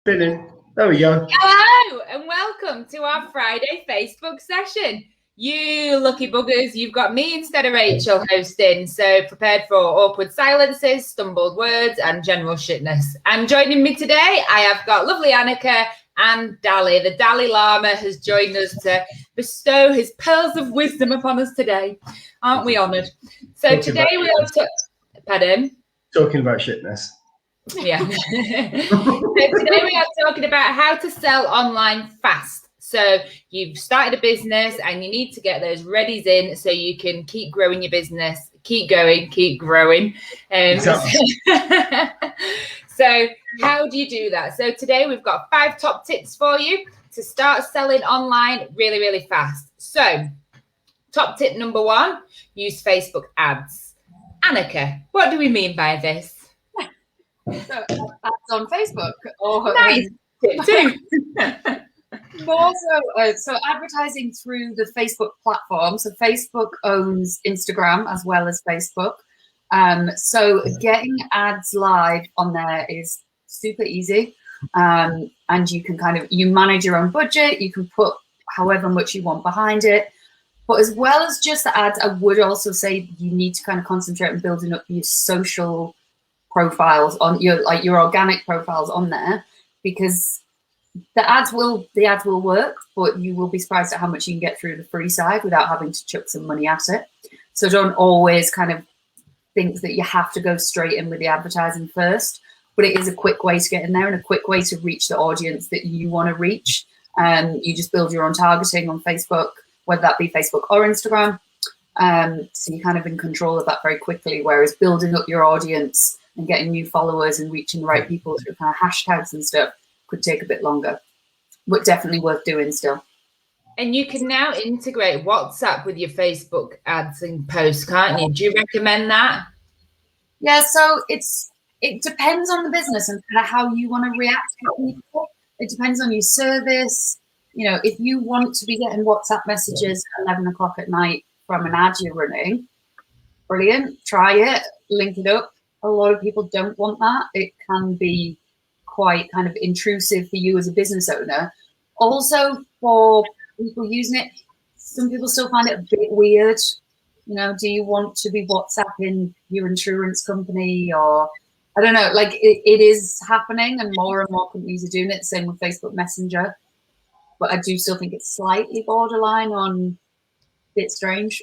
Spinning. There we go. Hello and welcome to our Friday Facebook session. You lucky buggers, you've got me instead of Rachel hosting, so prepared for awkward silences, stumbled words and general shitness. And joining me today, I have got lovely Annika and Dali. The Dalai Lama has joined us to bestow his pearls of wisdom upon us today. Aren't we honoured? So today we are... Pardon? Talking about shitness. Yeah. So today we are talking about how to sell online fast. So you've started a business and you need to get those readies in so you can keep growing your business, keep going, keep growing. Exactly. So how do you do that? So today we've got 5 top tips for you to start selling online really, really fast. So top tip number 1, use Facebook ads. Annika, what do we mean by this? So ads on Facebook, or nice. More so advertising through the Facebook platform. So Facebook owns Instagram as well as Facebook. So getting ads live on there is super easy, and you can you manage your own budget. You can put however much you want behind it. But as well as just the ads, I would also say you need to kind of concentrate on building up your social profiles on your organic profiles on there, because the ads will work, but you will be surprised at how much you can get through the free side without having to chuck some money at it. So don't always kind of think that you have to go straight in with the advertising first, but it is a quick way to get in there and a quick way to reach the audience that you want to reach. You just build your own targeting on Facebook, whether that be Facebook or Instagram. So you're kind of in control of that very quickly, whereas building up your audience and getting new followers and reaching the right people through kind of hashtags and stuff could take a bit longer, but definitely worth doing still. And you can now integrate WhatsApp with your Facebook ads and posts, can't you? Do you recommend that? Yeah, so it depends on the business and kind of how you want to react to people. It depends on your service. You know, if you want to be getting WhatsApp messages at 11 o'clock at night from an ad you're running, brilliant, try it, link it up. A lot of people don't want that. It can be quite kind of intrusive for you as a business owner. Also, for people using it, some people still find it a bit weird. You know, do you want to be WhatsApping your insurance company, or I don't know, like it is happening and more companies are doing it. Same with Facebook Messenger. But I do still think it's slightly borderline on a bit strange.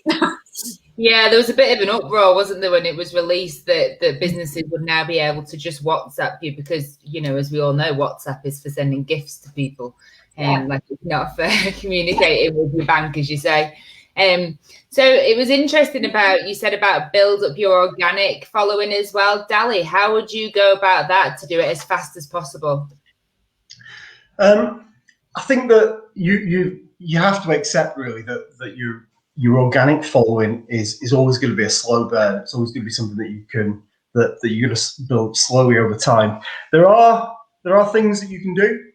Yeah, there was a bit of an uproar, wasn't there, when it was released that businesses would now be able to just WhatsApp you because, you know, as we all know, WhatsApp is for sending gifts to people. Like it's not for communicating with your bank, as you say. So it was interesting you said about build up your organic following as well. Dali, how would you go about that to do it as fast as possible? I think that you have to accept really that your organic following is always going to be a slow burn. It's always going to be something that you're going to build slowly over time. There are things that you can do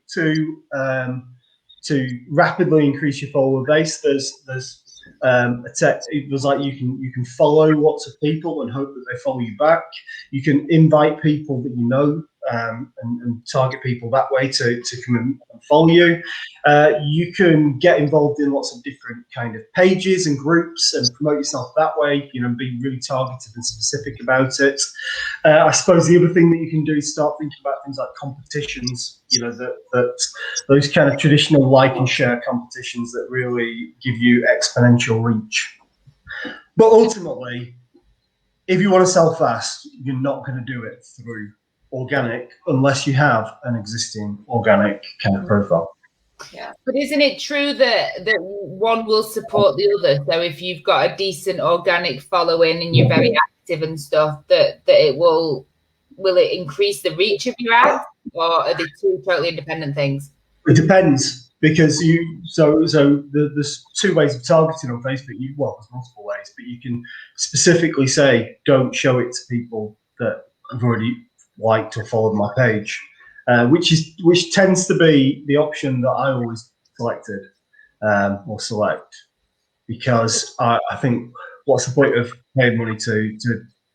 to rapidly increase your follower base. There's like you can follow lots of people and hope that they follow you back. You can invite people that you know and target people that way to come and follow you. You can get involved in lots of different kind of pages and groups and promote yourself that way, you know, be really targeted and specific about it. I suppose the other thing that you can do is start thinking about things like competitions, you know, that those kind of traditional like and share competitions that really give you exponential reach. But ultimately, if you want to sell fast, you're not going to do it through organic unless you have an existing organic kind of profile. Yeah, but isn't it true that one will support the other? So if you've got a decent organic following and you're very active and stuff, that it will it increase the reach of your ads, or are they two totally independent things? It depends, because there's 2 ways of targeting on Facebook. There's multiple ways, but you can specifically say don't show it to people that have already liked or followed my page, which tends to be the option that I always selected or select, because I think what's the point of paying money to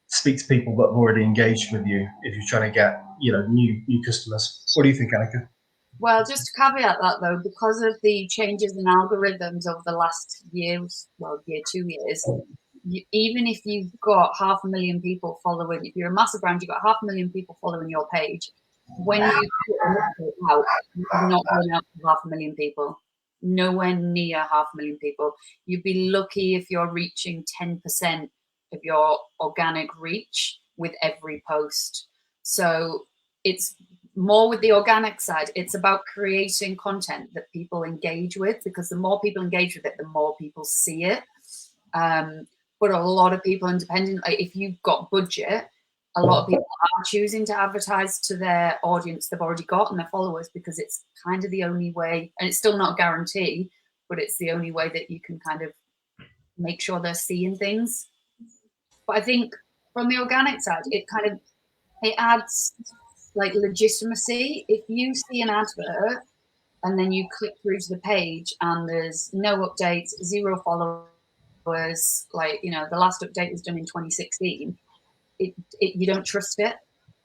speak to people that have already engaged with you if you're trying to get, you know, new customers? What do you think, Annika? Well, just to caveat that though, because of the changes in algorithms over the last years, well, 2 years, even if you've got 500,000 people following, if you're a massive brand, you've got 500,000 people following your page, when you put an update out, you're not going out to 500,000 people, nowhere near 500,000 people. You'd be lucky if you're reaching 10% of your organic reach with every post. So it's more with the organic side. It's about creating content that people engage with, because the more people engage with it, the more people see it. But a lot of people, independent, like if you've got budget, a lot of people are choosing to advertise to their audience they've already got and their followers, because it's kind of the only way, and it's still not a guarantee, but it's the only way that you can kind of make sure they're seeing things. But I think from the organic side, it adds like legitimacy. If you see an advert and then you click through to the page and there's no updates, 0 followers, like, you know, the last update was done in 2016, you don't trust it.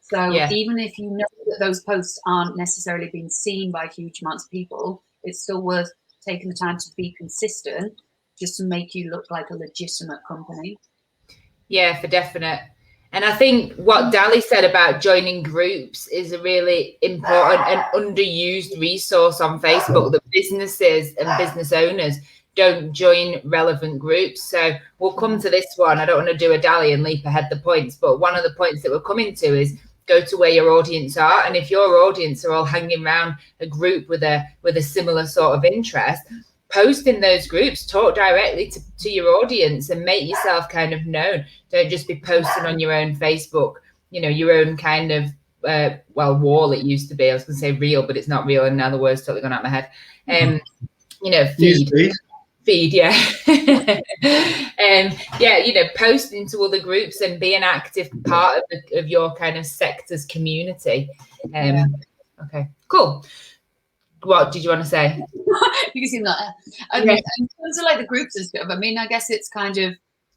So even if you know that those posts aren't necessarily being seen by huge amounts of people, it's still worth taking the time to be consistent, just to make you look like a legitimate company. Yeah, for definite. And I think what Dali said about joining groups is a really important and underused resource on Facebook, that businesses and business owners don't join relevant groups. So we'll come to this one. I don't want to do a Dali and leap ahead the points, but one of the points that we're coming to is go to where your audience are. And if your audience are all hanging around a group with a similar sort of interest, post in those groups, talk directly to your audience and make yourself kind of known. Don't just be posting on your own Facebook, you know, your own kind of, wall it used to be. I was going to say real, but it's not real. And now the word's totally gone out of my head. You know, feed, yeah. You know, post into other groups and be an active part of your kind of sector's community. Okay, cool. What did you want to say? You seem like in terms of like the groups and stuff, I mean, I guess it's kind of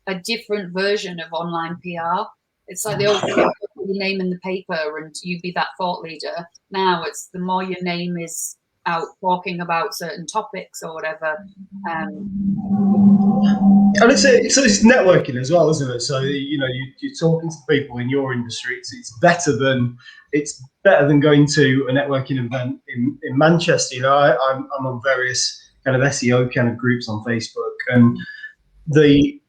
a different version of online PR. It's like the old put your name in the paper and you be that thought leader. Now it's the more your name is out talking about certain topics or whatever. And it's networking as well, isn't it? So, you know, you're talking to people in your industry. It's better than going to a networking event in Manchester. You know, I'm on various kind of SEO kind of groups on Facebook, and they're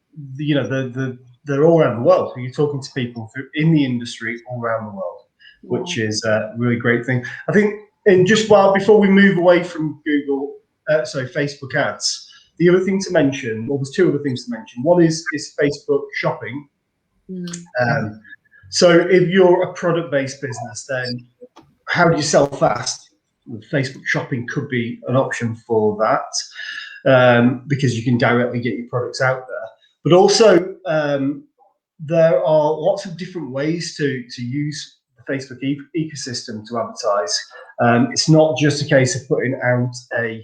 all around the world. You're talking to people in the industry all around the world, which is a really great thing. I think, and just before we move away from Facebook ads, the other thing to mention, well, there's 2 other things to mention. One is Facebook shopping. So if you're a product-based business, then how do you sell fast? Facebook shopping could be an option for that, because you can directly get your products out there. But also, there are lots of different ways to use the Facebook ecosystem to advertise. It's not just a case of putting out a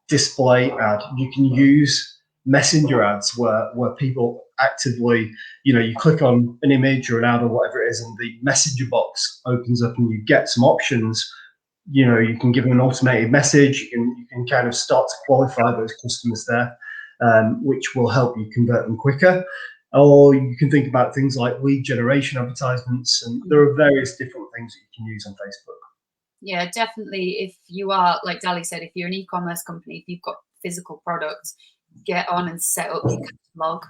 display ad. You can use messenger ads where people actively, you know, you click on an image or an ad or whatever it is, and the messenger box opens up and you get some options. You know, you can give them an automated message. You can kind of start to qualify those customers there, which will help you convert them quicker. Or you can think about things like lead generation advertisements, and there are various different things that you can use on Facebook. Yeah, definitely. If you are, like Dali said, if you're an e-commerce company, if you've got physical products, get on and set up your catalog,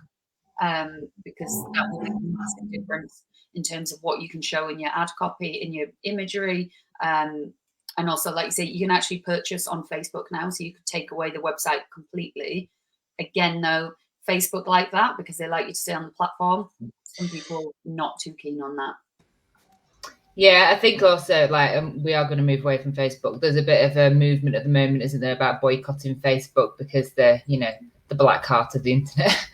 because that will make a massive difference in terms of what you can show in your ad copy, in your imagery. And also, like you say, you can actually purchase on Facebook now, so you could take away the website completely. Again, though, Facebook like that because they like you to stay on the platform. Some people not too keen on that. Yeah, I think also we are going to move away from Facebook. There's a bit of a movement at the moment, isn't there, about boycotting Facebook because they're, you know, the black heart of the internet.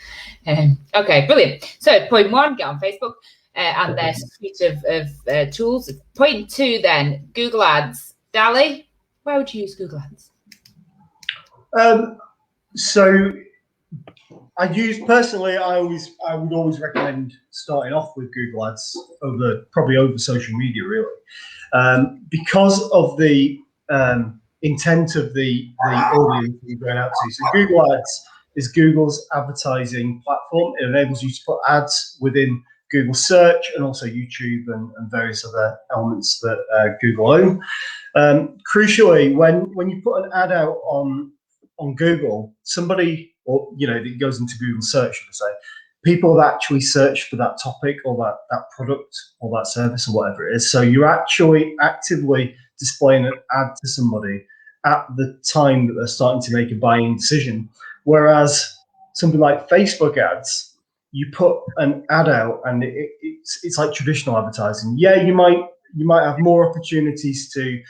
Okay, brilliant. So point 1, get on Facebook and their suite of tools. Point 2 then, Google Ads. Dali, where would you use Google Ads? So I would always recommend starting off with Google Ads probably over social media, really, because of the intent of the audience you're going out to. So Google Ads is Google's advertising platform. It enables you to put ads within Google search and also YouTube and various other elements that Google own. Crucially, when you put an ad out on Google, somebody, or it goes into Google search, say, people have actually searched for that topic or that product or that service or whatever it is. So you're actually actively displaying an ad to somebody at the time that they're starting to make a buying decision. Whereas something like Facebook ads, you put an ad out and it's like traditional advertising. Yeah, you might have more opportunities to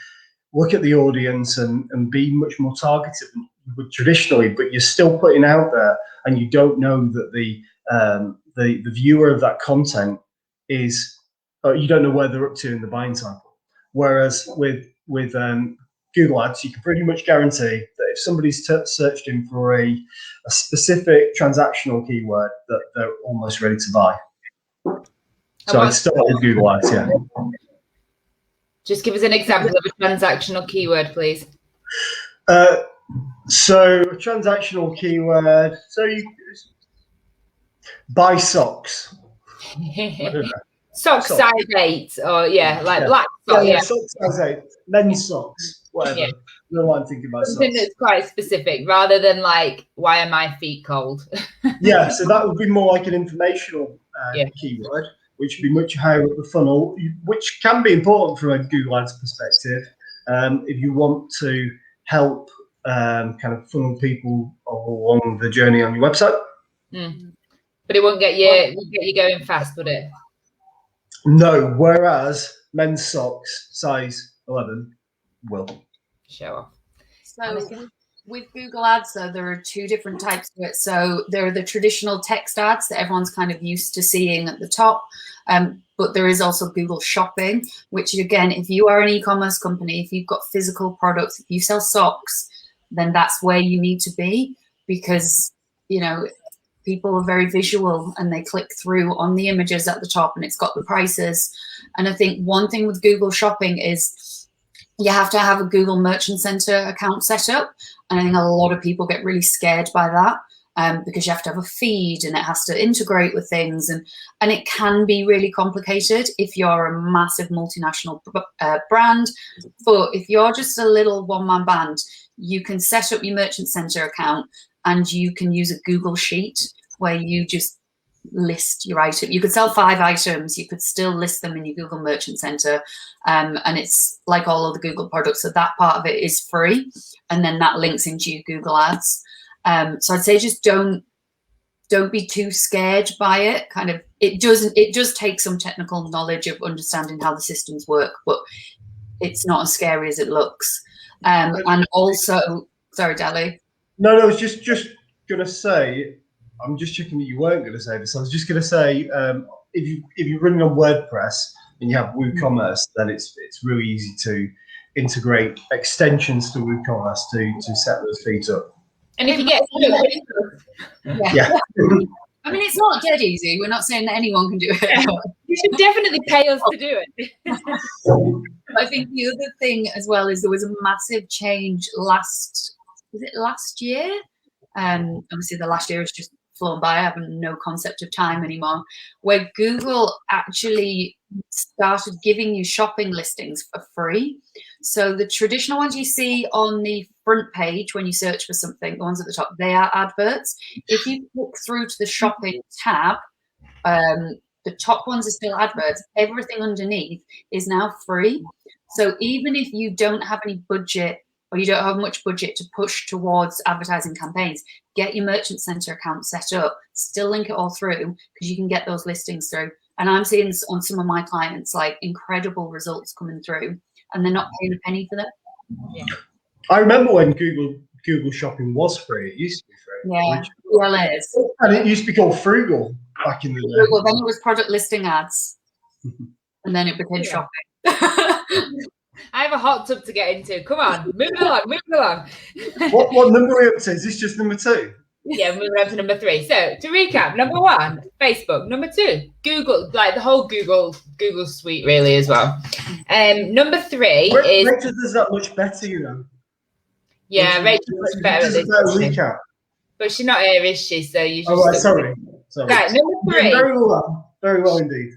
look at the audience and be much more targeted than you would traditionally, but you're still putting out there, and you don't know that the viewer of that content is, you don't know where they're up to in the buying cycle. Whereas with Google Ads, you can pretty much guarantee that if somebody's searched in for a specific transactional keyword, that they're almost ready to buy. So I'd start with Google Ads, yeah. Just give us an example of a transactional keyword, please. So a transactional keyword, so you buy socks. Socks size 8, or black socks. Yeah, socks size 8, men's socks, whatever. Yeah. No, I'm thinking about something socks. That's quite specific, rather than like, why are my feet cold? Yeah, so that would be more like an informational keyword, which would be much higher up the funnel, which can be important from a Google Ads perspective if you want to help kind of funnel people along the journey on your website. But it won't get you going fast, would it? No, whereas men's socks size 11 will. Show off. So with Google Ads, though, there are two different types of it. So there are the traditional text ads that everyone's kind of used to seeing at the top. But there is also Google Shopping, which, again, if you are an e-commerce company, if you've got physical products, if you sell socks, then that's where you need to be, because, people are very visual and they click through on the images at the top and it's got the prices. And I think one thing with Google Shopping is you have to have a Google Merchant Center account set up. And I think a lot of people get really scared by that because you have to have a feed and it has to integrate with things. And it can be really complicated if you're a massive multinational brand. But if you're just a little one-man band, you can set up your Merchant Center account and you can use a Google Sheet where you just list your item. You could sell 5 items, you could still list them in your Google Merchant Center. And it's like all of the Google products. So that part of it is free. And then that links into your Google Ads. So I'd say just don't be too scared by it. Kind of, it does take some technical knowledge of understanding how the systems work, but it's not as scary as it looks. And also, sorry, Dali. No, I was just gonna say, I'm just checking that you weren't gonna say this. I was just gonna say, if you're running on WordPress and you have WooCommerce, then it's really easy to integrate extensions to WooCommerce to set those feeds up. And if you get yeah. I mean, it's not dead easy. We're not saying that anyone can do it. You should definitely pay us to do it. I think the other thing as well is there was a massive change last year? Obviously the last year has just flown by. I have no concept of time anymore, where Google actually started giving you shopping listings for free. So the traditional ones you see on the front page when you search for something, the ones at the top, they are adverts. If you click through to the shopping tab, the top ones are still adverts. Everything underneath is now free. So even if you don't have any budget or you don't have much budget to push towards advertising campaigns, get your Merchant Center account set up, still link it all through, because you can get those listings through. And I'm seeing on some of my clients, like, incredible results coming through, and they're not paying a penny for them. Yeah. I remember when Google Shopping was free. It used to be free. Yeah, well, it is. And it used to be called Frugal back in the day. Well, then it was product listing ads, and then it became shopping. I have a hot tub to get into. Come on, move along. What number are we up to? Is this just number 2? Yeah, we're up to number 3. So to recap, number 1, Facebook. Number 2, Google, like the whole Google suite really as well. Number 3 is. Does that much better, Yeah, Rachel's much better at this. Recap. But she's not here, is she? So you just. Oh, right, sorry. Right, number 3. Very well indeed.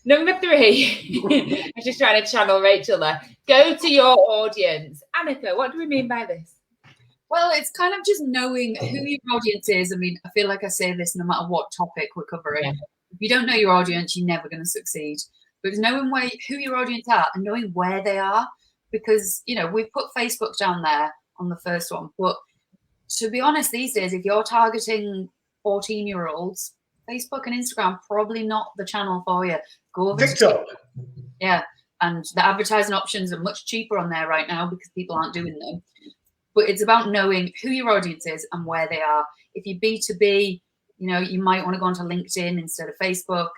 Number 3. I'm just trying to channel Rachel there. Go to your audience. Annika, what do we mean by this? Well, it's kind of just knowing who your audience is. I mean, I feel like I say this no matter what topic we're covering. Yeah. If you don't know your audience, you're never going to succeed. But it's knowing who your audience are and knowing where they are. Because, you know, we've put Facebook down there on the first one. But to be honest, these days, if you're targeting 14-year-olds, Facebook and Instagram probably not the channel for you. Go over TikTok. Yeah, and the advertising options are much cheaper on there right now because people aren't doing them. But it's about knowing who your audience is and where they are. If you B2B, you know, you might want to go onto LinkedIn instead of Facebook.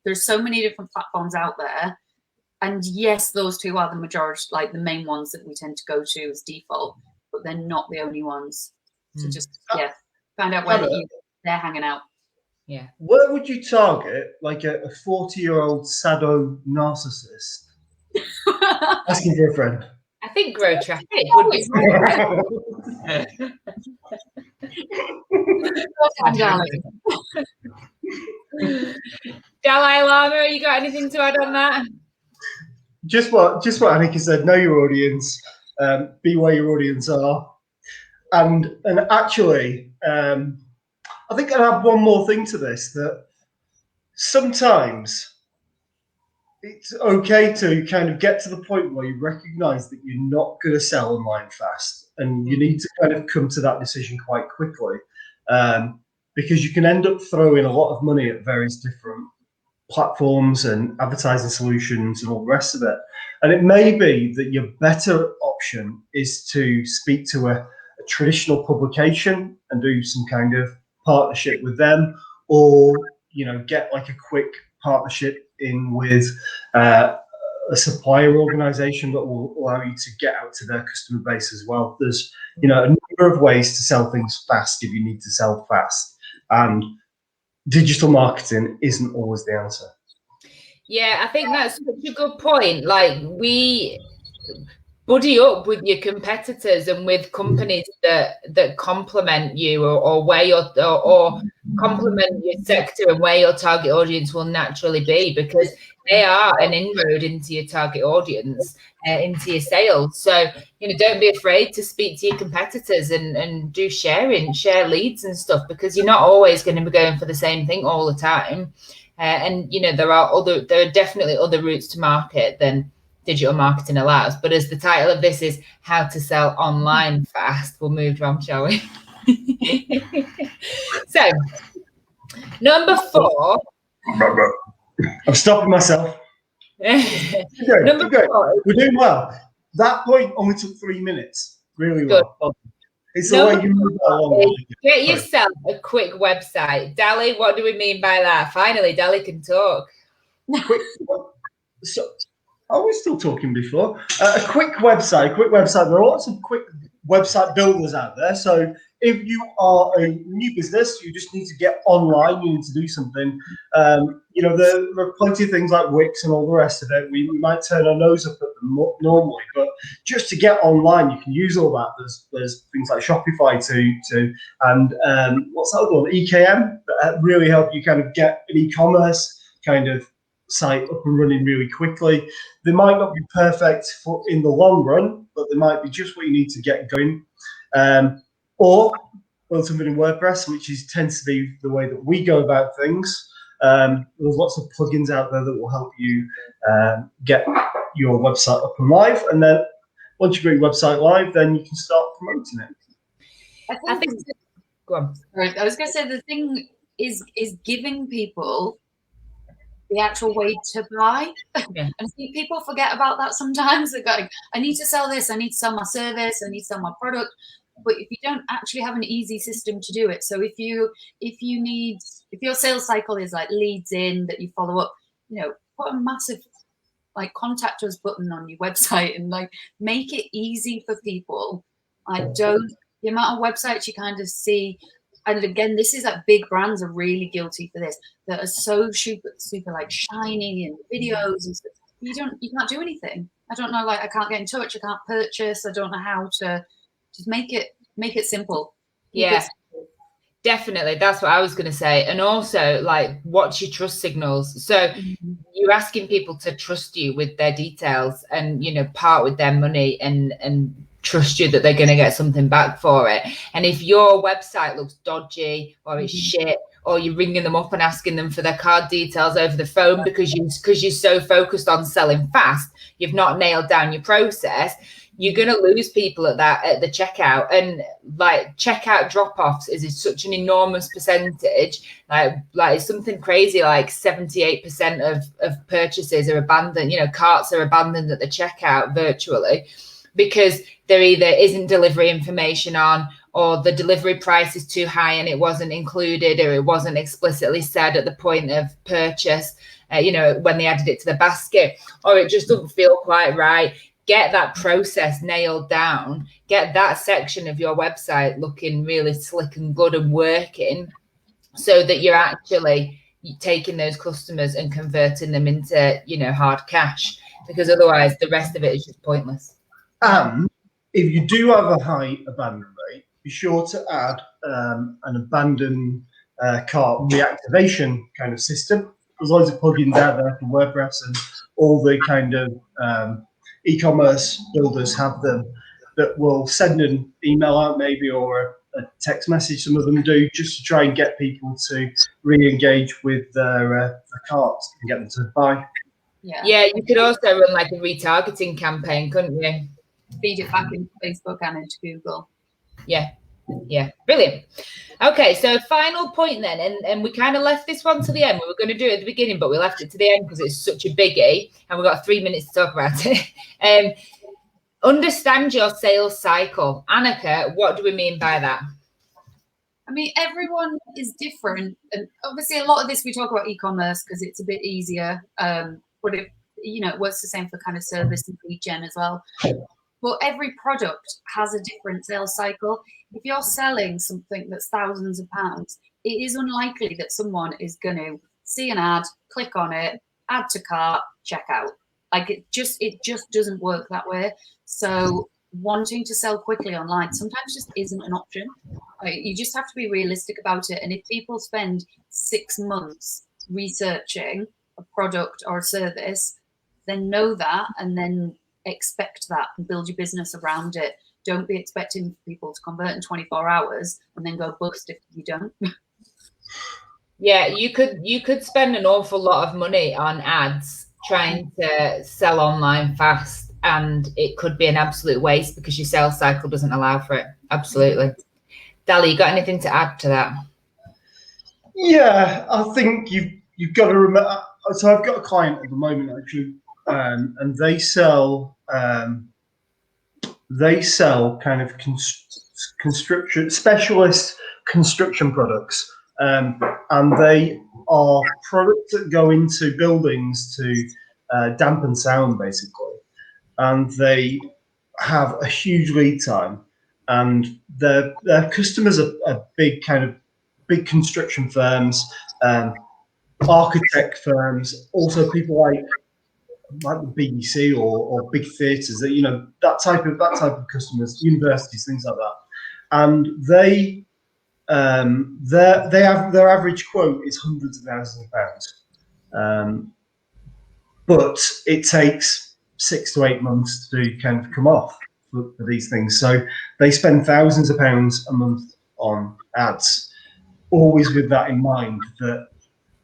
There's so many different platforms out there. And yes, those two are the majority, like the main ones that we tend to go to as default, but they're not the only ones. So just, find out where they're hanging out. Yeah. Where would you target like a 40-year-old sado narcissist asking for a friend? I think Grow Traffic would be. Dalai Lama, you got anything to add on that? Just what Annika said. Know your audience. Be where your audience are, and actually, I think I'll add one more thing to this. That sometimes it's okay to kind of get to the point where you recognize that you're not going to sell online fast, and you need to kind of come to that decision quite quickly, because you can end up throwing a lot of money at various different platforms and advertising solutions and all the rest of it. And it may be that your better option is to speak to a traditional publication and do some kind of partnership with them, or, you know, get like a quick partnership in with a supplier organization that will allow you to get out to their customer base as well. There's, you know, a number of ways to sell things fast if you need to sell fast, and digital marketing isn't always the answer. Yeah, I think that's such a good point. Like, we buddy up with your competitors and with companies that complement you or where your or complement your sector and where your target audience will naturally be, because they are an inroad into your target audience, into your sales. So, you know, don't be afraid to speak to your competitors and do share leads and stuff, because you're not always going to be going for the same thing all the time. And, you know, there are definitely other routes to market than digital marketing allows. But as the title of this is How to Sell Online Fast, we'll move on, shall we? So, number 4. I'm stopping myself. Number 4. We're doing well. That point only took 3 minutes. Really well. Good. It's the way you move along. Get yourself a quick website. Dali, what do we mean by that? Finally, Dali can talk. So, I was still talking before. A quick website. There are lots of quick website builders out there. So if you are a new business, you just need to get online. You need to do something. You know, there are plenty of things like Wix and all the rest of it. We might turn our nose up at them normally, but just to get online, you can use all that. There's things like Shopify too, and what's that other one? EKM that really help you kind of get an e-commerce kind of site up and running really quickly. They might not be perfect in the long run, but they might be just what you need to get going. Or build something in WordPress, which tends to be the way that we go about things. There's lots of plugins out there that will help you get your website up and live. And then once you've got your website live, then you can start promoting it. I think go on. I was going to say the thing is giving people the actual way to buy. Yeah. And I think people forget about that sometimes. They're going, I need to sell this, I need to sell my service, I need to sell my product. But if you don't actually have an easy system to do it, so if your sales cycle is like leads in that you follow up, you know, put a massive like contact us button on your website and like make it easy for people. The amount of websites you kind of see. And again, this is like big brands are really guilty for this. That are so super like shiny and videos and stuff. You can't do anything. I don't know, like I can't get in touch, I can't purchase, I don't know how to Just make it simple. Yeah. Definitely, that's what I was going to say. And also, like, what's your trust signals? So you're asking people to trust you with their details and, you know, part with their money and trust you that they're going to get something back for it. And if your website looks dodgy or it's shit, or you're ringing them up and asking them for their card details over the phone because you're so focused on selling fast, you've not nailed down your process, you're going to lose people at the checkout. And like checkout drop-offs is such an enormous percentage, like something crazy, like 78% of purchases are abandoned, you know, carts are abandoned at the checkout virtually because there either isn't delivery information on, or the delivery price is too high and it wasn't included, or it wasn't explicitly said at the point of purchase, you know, when they added it to the basket, or it just doesn't feel quite right. Get that process nailed down, get that section of your website looking really slick and good and working, so that you're actually taking those customers and converting them into, you know, hard cash, because otherwise the rest of it is just pointless. And if you do have a high abandon rate, be sure to add an abandoned cart reactivation kind of system. There's loads of plugins out there for WordPress, and all the kind of e-commerce builders have them, that will send an email out maybe, or a text message, some of them do, just to try and get people to re-engage with their carts and get them to buy. Yeah, you could also run like a retargeting campaign, couldn't you? Feed it back into Facebook and into Google. Yeah, brilliant. Okay, so final point then, and we kind of left this one to the end. We were going to do it at the beginning, but we left it to the end because it's such a biggie, and we've got 3 minutes to talk about it. Understand your sales cycle. Annika, what do we mean by that? I mean, everyone is different, and obviously a lot of this we talk about e-commerce because it's a bit easier, but it, you know, it works the same for kind of service and lead gen as well. But every product has a different sales cycle. If you're selling something that's thousands of pounds, it is unlikely that someone is going to see an ad, click on it, add to cart, check out. Like it just doesn't work that way. So wanting to sell quickly online sometimes just isn't an option. Like, you just have to be realistic about it. And if people spend 6 months researching a product or a service, then know that, and then expect that and build your business around it. Don't be expecting people to convert in 24 hours and then go bust if you don't. Yeah, you could spend an awful lot of money on ads trying to sell online fast, and it could be an absolute waste because your sales cycle doesn't allow for it. Absolutely. Dali, you got anything to add to that? Yeah, I think you've got to remember. So I've got a client at the moment actually, and they sell kind of construction specialist construction products, and they are products that go into buildings to dampen sound basically, and they have a huge lead time, and their customers are big construction firms, architect firms, also people like the BBC or big theatres, that, you know, that type of customers, universities, things like that. And they their average quote is hundreds of thousands of pounds, but it takes 6 to 8 months to kind of come off for these things. So they spend thousands of pounds a month on ads, always with that in mind, that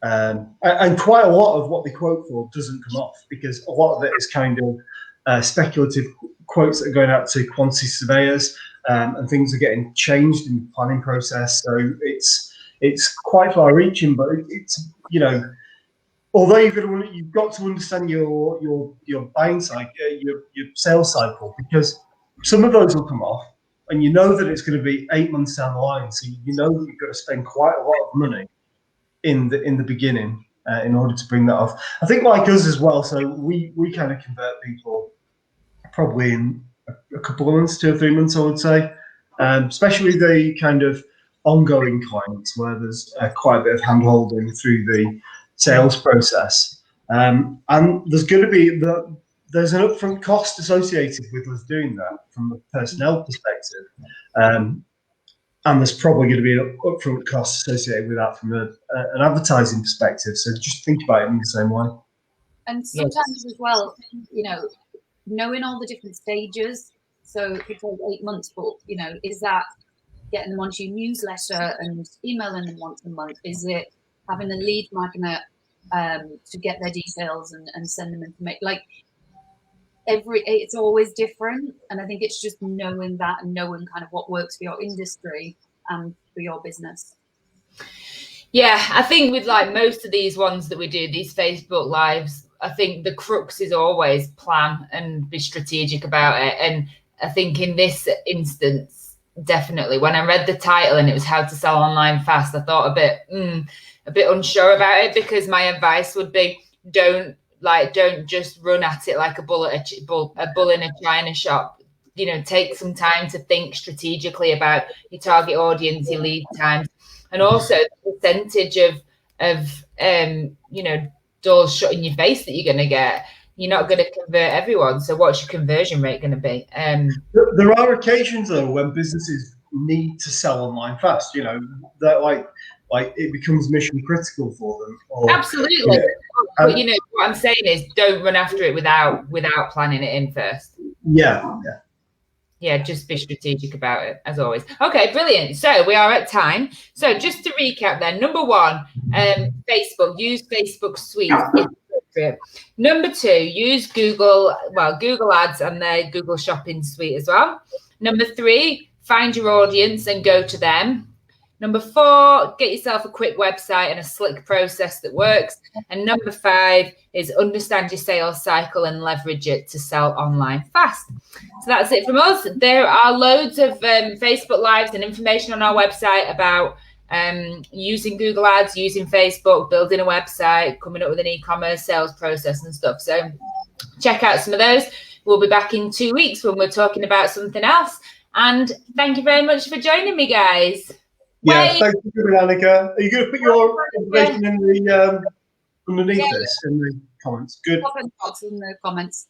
and quite a lot of what they quote for doesn't come off, because a lot of it is kind of speculative quotes that are going out to quantity surveyors, and things are getting changed in the planning process. So it's quite far reaching, but it's, you know, although you've got to understand your buying cycle, your sales cycle, because some of those will come off, and you know that it's going to be 8 months down the line. So you know that you've got to spend quite a lot of money in the beginning in order to bring that off. I think like us as well. So we kind of convert people probably in a couple of months, 2 or 3 months, I would say, especially the kind of ongoing clients where there's quite a bit of hand holding through the sales process. And there's going to be there's an upfront cost associated with us doing that from a personnel perspective. And there's probably going to be an upfront cost associated with that from an advertising perspective. So just think about it in the same way. And sometimes as well, you know, knowing all the different stages. So it could take 8 months, but, you know, is that getting them onto your newsletter and emailing them once a month? Is it having a lead magnet to get their details and send them information? Like, it's always different, and I think it's just knowing that and knowing kind of what works for your industry and for your business. Yeah, I think with like most of these ones that we do, these Facebook Lives, I think the crux is always plan and be strategic about it. And I think in this instance, definitely, when I read the title and it was how to sell online fast, I thought a bit unsure about it, because my advice would be don't just run at it like a bull in a china shop. You know, take some time to think strategically about your target audience, your lead times, and also the percentage of you know, doors shut in your face that you're going to get. You're not going to convert everyone. So what's your conversion rate going to be? There are occasions though when businesses need to sell online fast. You know, that like it becomes mission critical for them. Absolutely. You know, but you know what I'm saying is, don't run after it without planning it in first. Yeah, just be strategic about it, as always. Okay, brilliant. So we are at time. So just to recap then, number one, Facebook, use Facebook Suite if appropriate. Number two, use Google Ads and their Google Shopping Suite as well. Number three, find your audience and go to them. Number four, get yourself a quick website and a slick process that works. And number five is understand your sales cycle and leverage it to sell online fast. So that's it from us. There are loads of Facebook Lives and information on our website about using Google Ads, using Facebook, building a website, coming up with an e-commerce sales process and stuff. So check out some of those. We'll be back in 2 weeks when we're talking about something else. And thank you very much for joining me, guys. Yeah, thank you, Annika. Are you going to put your information in the underneath this in the comments? Good. Box in the comments.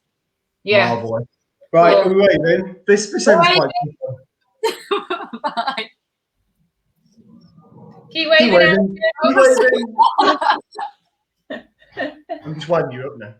Yeah. Oh, boy. Right, cool. Wait then. This ends quite cool. Bye. Keep waving. I'm just winding you up now.